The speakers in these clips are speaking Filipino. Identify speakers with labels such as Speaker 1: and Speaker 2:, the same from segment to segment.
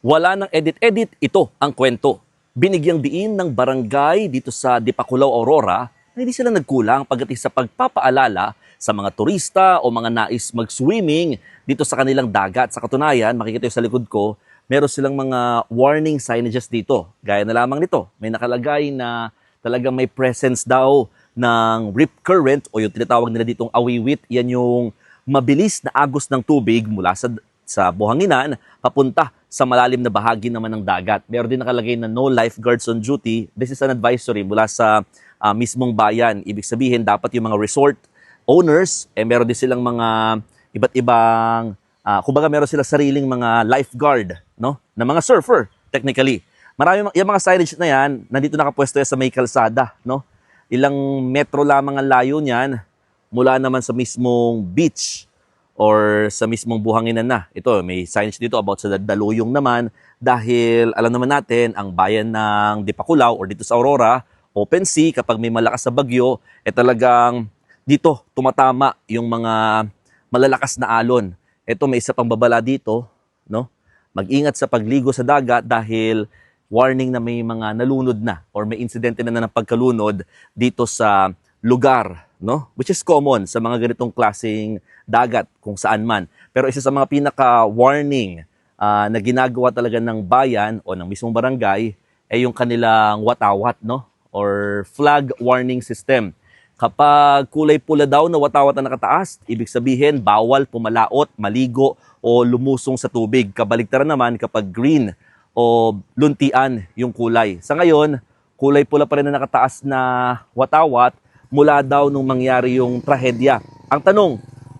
Speaker 1: Wala nang edit-edit, ito ang kwento. Binigyang diin ng barangay dito sa Dipakulaw, Aurora na hindi sila nagkulang pagdating sa pagpapaalala sa mga turista o mga nais mag-swimming dito sa kanilang dagat. Sa katunayan, makikita yung sa likod ko, meron silang mga warning signages dito. Gaya na lamang nito, may nakalagay na talagang may presence daw ng rip current o yung tinatawag nila ditong awiwit. Yan yung mabilis na agos ng tubig mula sa buhanginan papunta sa malalim na bahagi naman ng dagat. Meron din nakalagay na no lifeguards on duty. This is an advisory mula sa mismong bayan. Ibig sabihin, dapat yung mga resort owners, meron din silang mga iba't ibang, kumbaga meron silang sariling mga lifeguard, no? Na mga surfer, technically. Marami yung mga signage na yan, nandito nakapwesto yan sa may kalsada, no? Ilang metro lamang ang layo niyan mula naman sa mismong beach or sa mismong buhanginan na. Ito, may signage dito about sa Daluyong naman dahil alam naman natin, ang bayan ng Dipakulaw or dito sa Aurora, open sea, kapag may malakas na bagyo, talagang dito tumatama yung mga malalakas na alon. Ito, may isa pang babala dito, no? Mag-ingat sa pagligo sa dagat dahil warning na may mga nalunod na or may insidente na ng pagkalunod dito sa lugar, no? Which is common sa mga ganitong klaseng dagat kung saan man. Pero isa sa mga pinaka-warning na ginagawa talaga ng bayan o ng mismong barangay ay yung kanilang watawat, no? Or flag warning system. Kapag kulay pula daw na watawat na nakataas, ibig sabihin bawal pumalaot, maligo o lumusong sa tubig. Kabaligtaran naman kapag green o luntian yung kulay. Sa ngayon, kulay pula pa rin na nakataas na watawat mula daw nung mangyari yung trahedya. Ang tanong,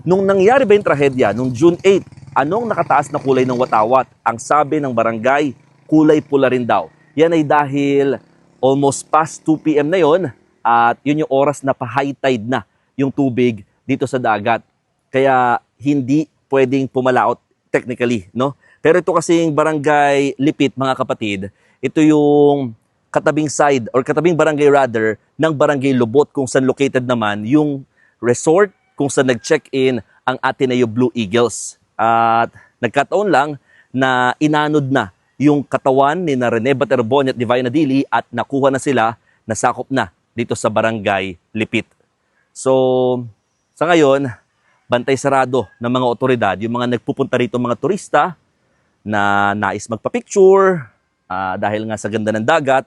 Speaker 1: nung nangyari ba yung trahedya, nung June 8, anong nakataas na kulay ng watawat? Ang sabi ng barangay, kulay pula rin daw. Yan ay dahil almost past 2 p.m. na yon at yun yung oras na pa-high tide na yung tubig dito sa dagat. Kaya hindi pwedeng pumalaot technically, no? Pero ito kasing barangay Lipit, mga kapatid, ito yung katabing side or katabing barangay rather ng barangay Lubot kung saan located naman yung resort kung saan nag-check-in ang Ateneo Blue Eagles. At nagkataon lang na inanod na yung katawan ni na Rene Baterbon at Divina Dili at nakuha na sila, nasakop na dito sa barangay Lipit. So, sa ngayon, bantay sarado ng mga otoridad, yung mga nagpupunta rito mga turista na nais magpa-picture dahil nga sa ganda ng dagat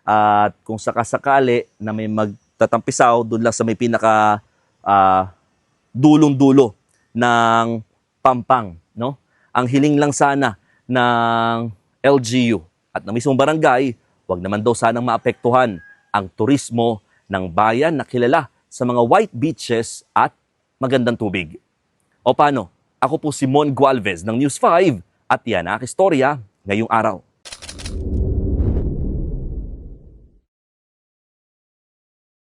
Speaker 1: at kung sakasakali na may magtatampisaw doon lang sa may pinaka dulong-dulo ng Pampang, no? Ang hiling lang sana ng LGU at ng mismong barangay, wag naman daw sanang maapektuhan ang turismo ng bayan na kilala sa mga white beaches at magandang tubig. O paano? Ako po si Mon Gualvez ng News 5 at yan ang istorya ngayong araw.